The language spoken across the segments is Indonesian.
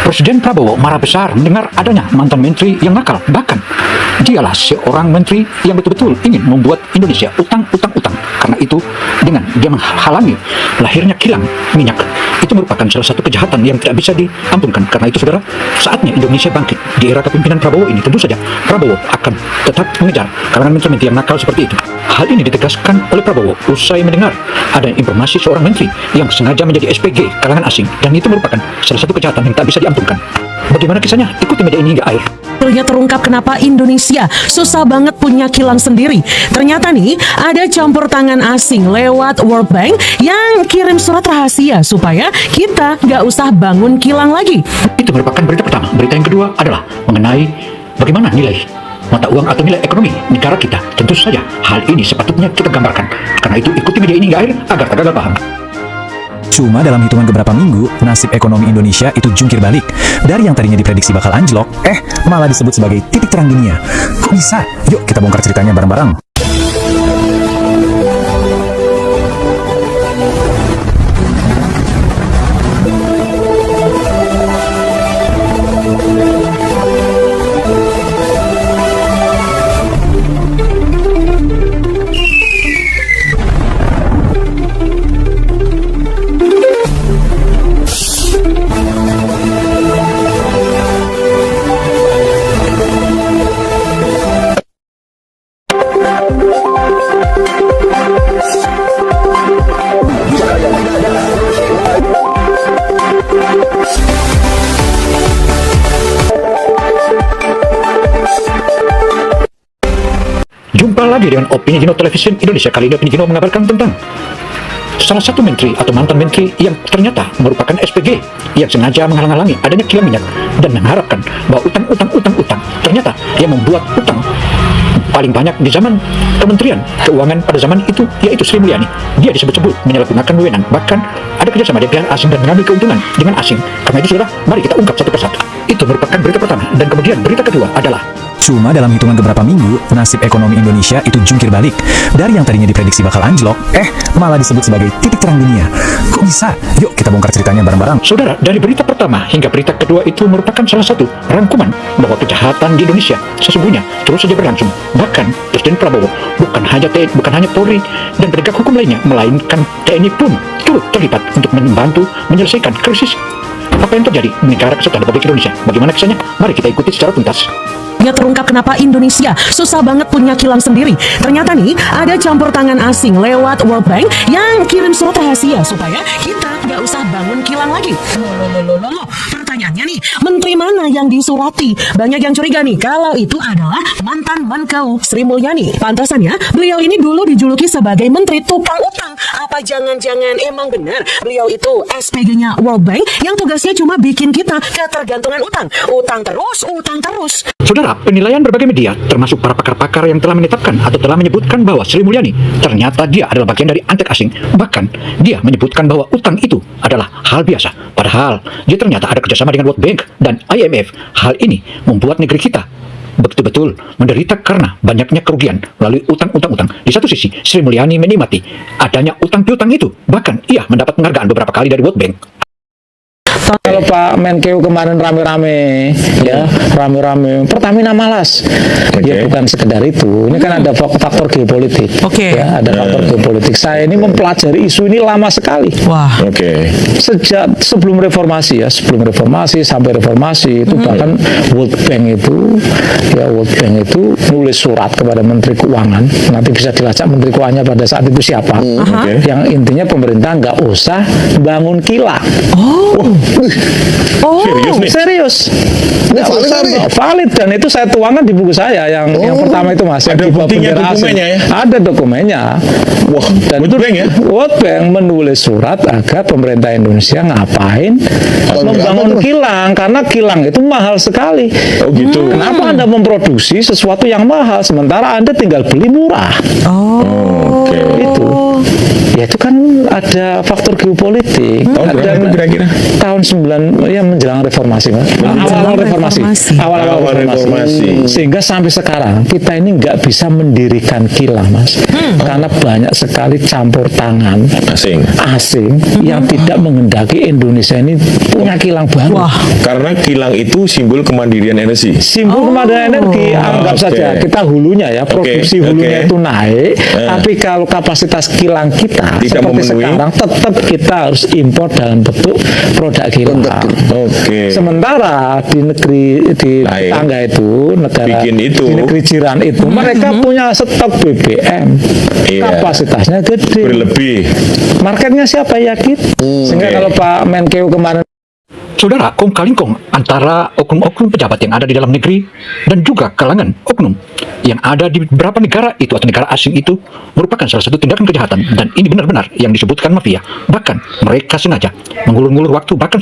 Presiden Prabowo marah besar mendengar adanya mantan menteri yang nakal. Bahkan, dialah seorang menteri yang betul-betul ingin membuat Indonesia utang. Karena itu, dengan dia menghalangi lahirnya kilang minyak, itu merupakan salah satu kejahatan yang tidak bisa diampunkan. Karena itu, saudara, saatnya Indonesia bangkit. Di era kepemimpinan Prabowo ini, tentu saja Prabowo akan tetap mengejar kalangan menteri-menteri yang nakal seperti itu. Hal ini ditegaskan oleh Prabowo usai mendengar ada informasi seorang menteri yang sengaja menjadi SPG kalangan asing, dan itu merupakan salah satu kejahatan yang tak bisa diampunkan. Bagaimana kisahnya? Ikuti media ini hingga akhir. Akhirnya terungkap kenapa Indonesia susah banget punya kilang sendiri. Ternyata nih, ada campur tangan asing lewat World Bank yang kirim surat rahasia supaya kita nggak usah bangun kilang lagi. Itu merupakan berita pertama. Berita yang kedua adalah mengenai bagaimana nilai mata uang atau nilai ekonomi negara kita. Tentu saja hal ini sepatutnya kita gambarkan. Karena itu ikuti media ini hingga akhir agar tak gagal paham. Cuma dalam hitungan beberapa minggu, nasib ekonomi Indonesia itu jungkir balik. Dari yang tadinya diprediksi bakal anjlok, malah disebut sebagai titik terang dunia. Kok bisa? Yuk kita bongkar ceritanya bareng-bareng. Jumpa lagi dengan Opini Gino Television Indonesia. Kali ini Opini Gino mengabarkan tentang salah satu menteri atau mantan menteri yang ternyata merupakan SPG yang sengaja menghalang-halangi adanya kilang minyak dan mengharapkan bahwa utang ternyata yang membuat utang paling banyak di zaman Kementerian Keuangan pada zaman itu, yaitu Sri Mulyani. Dia disebut-sebut menyalahgunakan wewenang, bahkan ada kerjasama dengan pihak asing dan mengambil keuntungan dengan asing. Karena itu, saudara, mari kita ungkap satu persatu. Itu merupakan berita pertama. Dan kemudian berita kedua adalah Cuma dalam hitungan beberapa minggu, nasib ekonomi Indonesia itu jungkir balik. Dari yang tadinya diprediksi bakal anjlok, malah disebut sebagai titik terang dunia. Kok bisa? Yuk kita bongkar ceritanya bareng-bareng. Saudara, dari berita pertama hingga berita kedua itu merupakan salah satu rangkuman bahwa kejahatan di Indonesia sesungguhnya terus saja berlangsung. Bahkan Presiden Prabowo bukan hanya Polri dan penegak hukum lainnya, melainkan TNI pun turut terlibat untuk membantu menyelesaikan krisis apa yang terjadi di negara kesatuan Republik Indonesia. Bagaimana kisahnya? Mari kita ikuti secara tuntas. Terungkap kenapa Indonesia susah banget punya kilang sendiri. Ternyata nih, ada campur tangan asing lewat World Bank yang kirim surat rahasia supaya kita nggak usah bangun kilang lagi. Loh. Pertanyaannya nih, menteri mana yang disurati? Banyak yang curiga nih kalau itu adalah mantan Menkeu Sri Mulyani. Pantasannya, beliau ini dulu dijuluki sebagai menteri tukang utang. Apa jangan-jangan emang benar beliau itu SPG-nya World Bank yang tugasnya cuma bikin kita ketergantungan utang. Utang terus. Saudara, penilaian berbagai media, termasuk para pakar-pakar yang telah menetapkan atau telah menyebutkan bahwa Sri Mulyani ternyata dia adalah bagian dari antek asing. Bahkan, dia menyebutkan bahwa utang itu adalah hal biasa. Padahal, dia ternyata ada kerjasama dengan World Bank dan IMF. Hal ini membuat negeri kita betul-betul menderita karena banyaknya kerugian melalui utang-utang. Di satu sisi, Sri Mulyani menikmati adanya utang piutang itu. Bahkan, ia mendapat penghargaan beberapa kali dari World Bank. Kalau Pak Menkeu kemarin rame-rame, Pertamina malas. Ya bukan sekedar itu. Ini kan ada faktor geopolitik. Ya, ada faktor geopolitik. Saya ini mempelajari isu ini lama sekali. Wah. Sejak sebelum reformasi sampai reformasi itu bahkan World Bank itu nulis surat kepada Menteri Keuangan. Nanti bisa dilacak Menteri Keuangannya pada saat itu siapa. Yang intinya pemerintah nggak usah bangun kilang. Serius. Nggak usah, valid, dan itu saya tuangkan di buku saya yang pertama itu, Mas. Ada buktinya, dokumennya ya? Ada dokumennya. Wah, dan World Bank ya? World Bank menulis surat agar pemerintah Indonesia ngapain membangun kilang, karena kilang itu mahal sekali. Oh gitu. Kenapa Anda memproduksi sesuatu yang mahal sementara Anda tinggal beli murah? Itu. Ya itu kan ada faktor geopolitik. Tahun berapa itu kira-kira? Tahun 9 ya menjelang reformasi, Mas. Awal Awal-awal reformasi. Sehingga sampai sekarang kita ini nggak bisa mendirikan kilang, Mas. Karena banyak sekali campur tangan asing yang tidak menghendaki Indonesia ini punya kilang baru. Karena kilang itu simbol kemandirian energi. Simbol kemandirian energi, anggap saja kita hulunya ya, produksi hulunya itu naik, tapi kalau kapasitas kilang kita Tidak seperti memenuhi. sekarang, tetap kita harus impor dalam bentuk produk kilang. Sementara di negeri di Lain. tetangga itu, negara Bikin itu. di negeri jiran itu, mereka punya stok BBM, kapasitasnya gede, Berlebih. marketnya siapa yakin? Sehingga kalau Pak Menkeu kemarin Saudara, kong kali kong antara oknum-oknum pejabat yang ada di dalam negeri dan juga kalangan oknum yang ada di beberapa negara itu atau negara asing itu merupakan salah satu tindakan kejahatan, dan ini benar-benar yang disebutkan mafia. Bahkan mereka sengaja mengulur-ngulur waktu, bahkan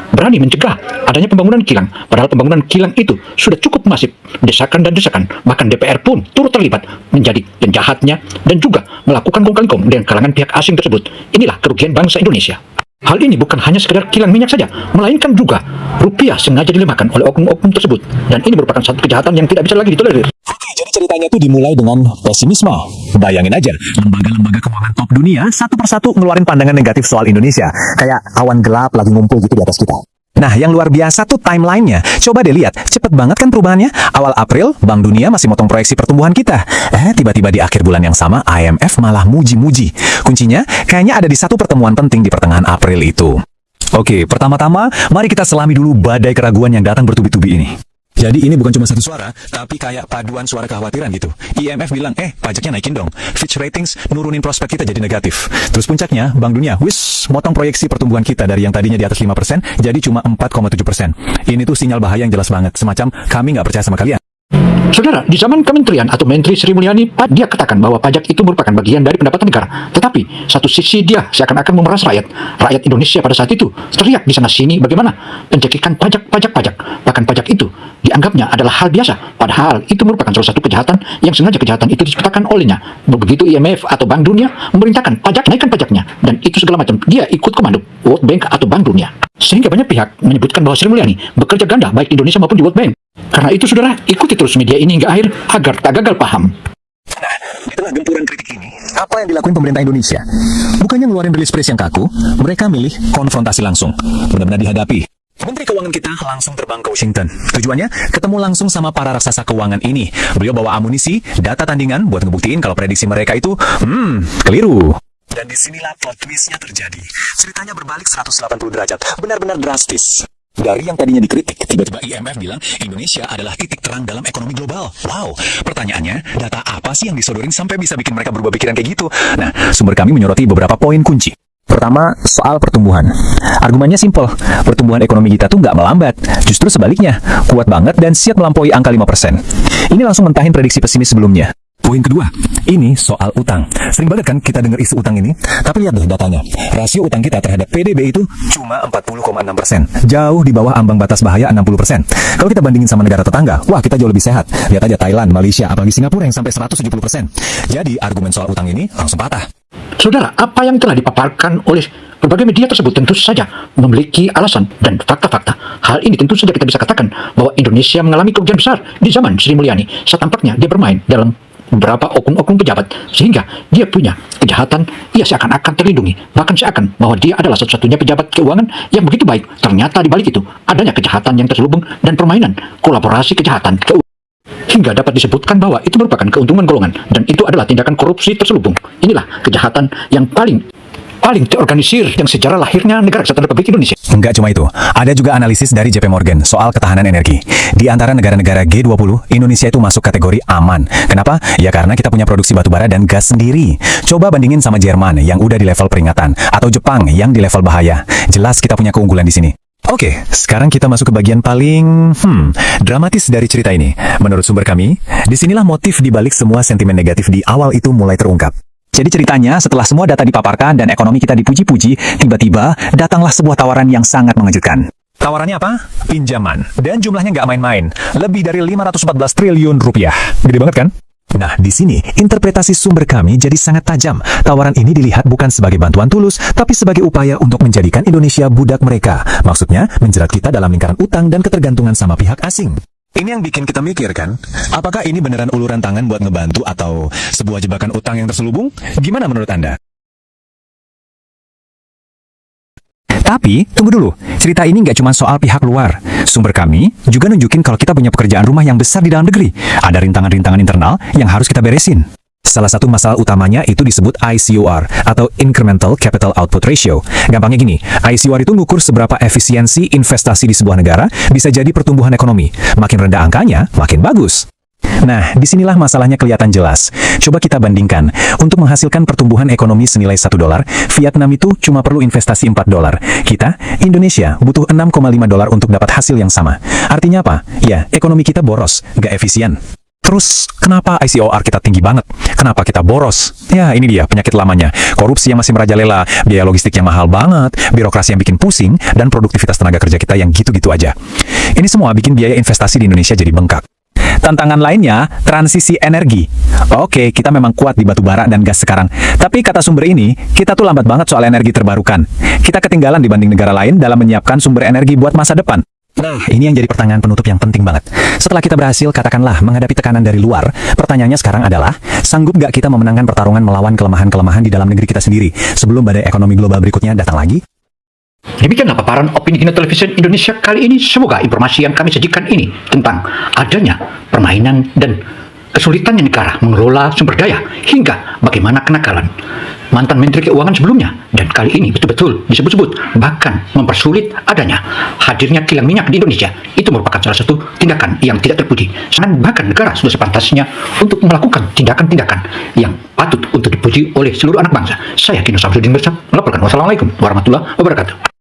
berani mencegah adanya pembangunan kilang, padahal pembangunan kilang itu sudah cukup masif, desakan dan desakan, bahkan DPR pun turut terlibat menjadi penjahatnya dan juga melakukan kong kali kong dengan kalangan pihak asing tersebut. Inilah kerugian bangsa Indonesia. Hal ini bukan hanya sekedar kilang minyak saja, melainkan juga rupiah sengaja dilemahkan oleh oknum-oknum tersebut, dan ini merupakan satu kejahatan yang tidak bisa lagi ditolerir. Oke, jadi ceritanya tuh dimulai dengan pesimisme. Bayangin aja, lembaga-lembaga keuangan top dunia satu persatu ngeluarin pandangan negatif soal Indonesia. Kayak awan gelap lagi ngumpul gitu di atas kita. Nah, yang luar biasa tuh timelinenya. Coba deh lihat, cepet banget kan perubahannya? Awal April, Bank Dunia masih motong proyeksi pertumbuhan kita. Tiba-tiba di akhir bulan yang sama, IMF malah muji-muji. Kuncinya, kayaknya ada di satu pertemuan penting di pertengahan April itu. Oke, pertama-tama, mari kita selami dulu badai keraguan yang datang bertubi-tubi ini. Jadi ini bukan cuma satu suara, tapi kayak paduan suara kekhawatiran gitu. IMF bilang, pajaknya naikin dong. Fitch Ratings nurunin prospek kita jadi negatif. Terus puncaknya, Bank Dunia, motong proyeksi pertumbuhan kita dari yang tadinya di atas 5%, jadi cuma 4,7%. Ini tuh sinyal bahaya yang jelas banget, semacam kami nggak percaya sama kalian. Saudara, di zaman kementerian atau Menteri Sri Mulyani, dia katakan bahwa pajak itu merupakan bagian dari pendapatan negara. Tetapi, satu sisi dia seakan-akan memeras rakyat. Rakyat Indonesia pada saat itu teriak di sana-sini bagaimana pencekikan pajak. Bahkan pajak itu dianggapnya adalah hal biasa. Padahal itu merupakan salah satu kejahatan yang sengaja kejahatan itu diciptakan olehnya. Begitu IMF atau Bank Dunia memerintahkan pajak, naikkan pajaknya. Dan itu segala macam. Dia ikut komando World Bank atau Bank Dunia. Sehingga banyak pihak menyebutkan bahwa Sri Mulyani bekerja ganda baik di Indonesia maupun di World Bank. Karena itu, saudara, ikuti terus media ini hingga akhir agar tak gagal paham. Nah, di tengah gempuran kritik ini, apa yang dilakuin pemerintah Indonesia? Bukannya ngeluarin rilis press yang kaku, mereka milih konfrontasi langsung. Benar-benar dihadapi. Menteri Keuangan kita langsung terbang ke Washington. Tujuannya, ketemu langsung sama para raksasa keuangan ini. Beliau bawa amunisi, data tandingan buat ngebuktiin kalau prediksi mereka itu, keliru. Dan disinilah plot twistnya terjadi. Ceritanya berbalik 180 derajat. Benar-benar drastis. Dari yang tadinya dikritik, tiba-tiba IMF bilang Indonesia adalah titik terang dalam ekonomi global. Wow, pertanyaannya, data apa sih yang disodorin sampai bisa bikin mereka berubah pikiran kayak gitu? Nah, sumber kami menyoroti beberapa poin kunci. Pertama, soal pertumbuhan. Argumennya simpel, pertumbuhan ekonomi kita tuh nggak melambat. Justru sebaliknya, kuat banget dan siap melampaui angka 5%. Ini langsung mentahin prediksi pesimis sebelumnya. Poin kedua, ini soal utang. Sering banget kan kita dengar isu utang ini, tapi lihat deh datanya. Rasio utang kita terhadap PDB itu cuma 40,6%. Jauh di bawah ambang batas bahaya 60%. Kalau kita bandingin sama negara tetangga, wah kita jauh lebih sehat. Lihat aja Thailand, Malaysia, apalagi Singapura yang sampai 170%. Jadi argumen soal utang ini langsung patah. Saudara, apa yang telah dipaparkan oleh berbagai media tersebut tentu saja memiliki alasan dan fakta-fakta. Hal ini tentu saja kita bisa katakan bahwa Indonesia mengalami kerugian besar di zaman Sri Mulyani. Setampaknya dia bermain dalam beberapa oknum-oknum pejabat, sehingga dia punya kejahatan, ia seakan-akan terlindungi, bahkan seakan bahwa dia adalah satu-satunya pejabat keuangan yang begitu baik. Ternyata di balik itu adanya kejahatan yang terselubung dan permainan kolaborasi kejahatan keuangan, hingga dapat disebutkan bahwa itu merupakan keuntungan golongan, dan itu adalah tindakan korupsi terselubung. Inilah kejahatan yang paling terorganisir yang sejarah lahirnya negara kesatuan Republik Indonesia. Enggak cuma itu, ada juga analisis dari JP Morgan soal ketahanan energi. Di antara negara-negara G20, Indonesia itu masuk kategori aman. Kenapa? Ya karena kita punya produksi batubara dan gas sendiri. Coba bandingin sama Jerman yang udah di level peringatan, atau Jepang yang di level bahaya. Jelas kita punya keunggulan di sini. Oke, sekarang kita masuk ke bagian paling dramatis dari cerita ini. Menurut sumber kami, disinilah motif dibalik semua sentimen negatif di awal itu mulai terungkap. Jadi ceritanya, setelah semua data dipaparkan dan ekonomi kita dipuji-puji, tiba-tiba datanglah sebuah tawaran yang sangat mengejutkan. Tawarannya apa? Pinjaman. Dan jumlahnya nggak main-main. Lebih dari 514 triliun rupiah. Gede banget kan? Nah, di sini interpretasi sumber kami jadi sangat tajam. Tawaran ini dilihat bukan sebagai bantuan tulus, tapi sebagai upaya untuk menjadikan Indonesia budak mereka. Maksudnya, menjerat kita dalam lingkaran utang dan ketergantungan sama pihak asing. Ini yang bikin kita mikir kan, apakah ini beneran uluran tangan buat ngebantu atau sebuah jebakan utang yang terselubung? Gimana menurut Anda? Tapi, tunggu dulu. Cerita ini nggak cuma soal pihak luar. Sumber kami juga nunjukin kalau kita punya pekerjaan rumah yang besar di dalam negeri. Ada rintangan-rintangan internal yang harus kita beresin. Salah satu masalah utamanya itu disebut ICOR atau Incremental Capital Output Ratio. Gampangnya gini, ICOR itu ngukur seberapa efisiensi investasi di sebuah negara bisa jadi pertumbuhan ekonomi. Makin rendah angkanya, makin bagus. Nah, disinilah masalahnya kelihatan jelas. Coba kita bandingkan. Untuk menghasilkan pertumbuhan ekonomi senilai $1, Vietnam itu cuma perlu investasi $4. Kita, Indonesia, butuh $6,5 untuk dapat hasil yang sama. Artinya apa? Ya, ekonomi kita boros, nggak efisien. Terus, kenapa ICOR kita tinggi banget? Kenapa kita boros? Ya, ini dia penyakit lamanya. Korupsi yang masih merajalela, biaya logistik yang mahal banget, birokrasi yang bikin pusing, dan produktivitas tenaga kerja kita yang gitu-gitu aja. Ini semua bikin biaya investasi di Indonesia jadi bengkak. Tantangan lainnya, transisi energi. Oke, kita memang kuat di batu bara dan gas sekarang. Tapi kata sumber ini, kita tuh lambat banget soal energi terbarukan. Kita ketinggalan dibanding negara lain dalam menyiapkan sumber energi buat masa depan. Nah, ini yang jadi pertanyaan penutup yang penting banget. Setelah kita berhasil, katakanlah, menghadapi tekanan dari luar, pertanyaannya sekarang adalah, sanggup nggak kita memenangkan pertarungan melawan kelemahan-kelemahan di dalam negeri kita sendiri sebelum badai ekonomi global berikutnya datang lagi? Demikianlah paparan opini Kino Television Indonesia kali ini. Semoga informasi yang kami sajikan ini tentang adanya permainan dan kesulitannya negara mengelola sumber daya hingga bagaimana kenakalan mantan Menteri Keuangan sebelumnya, dan kali ini betul-betul disebut-sebut bahkan mempersulit adanya hadirnya kilang minyak di Indonesia. Itu merupakan salah satu tindakan yang tidak terpuji. Bahkan negara sudah sepantasnya untuk melakukan tindakan-tindakan yang patut untuk dipuji oleh seluruh anak bangsa. Saya Kino Samsudin Mirsad melaporkan. Wassalamualaikum warahmatullahi wabarakatuh.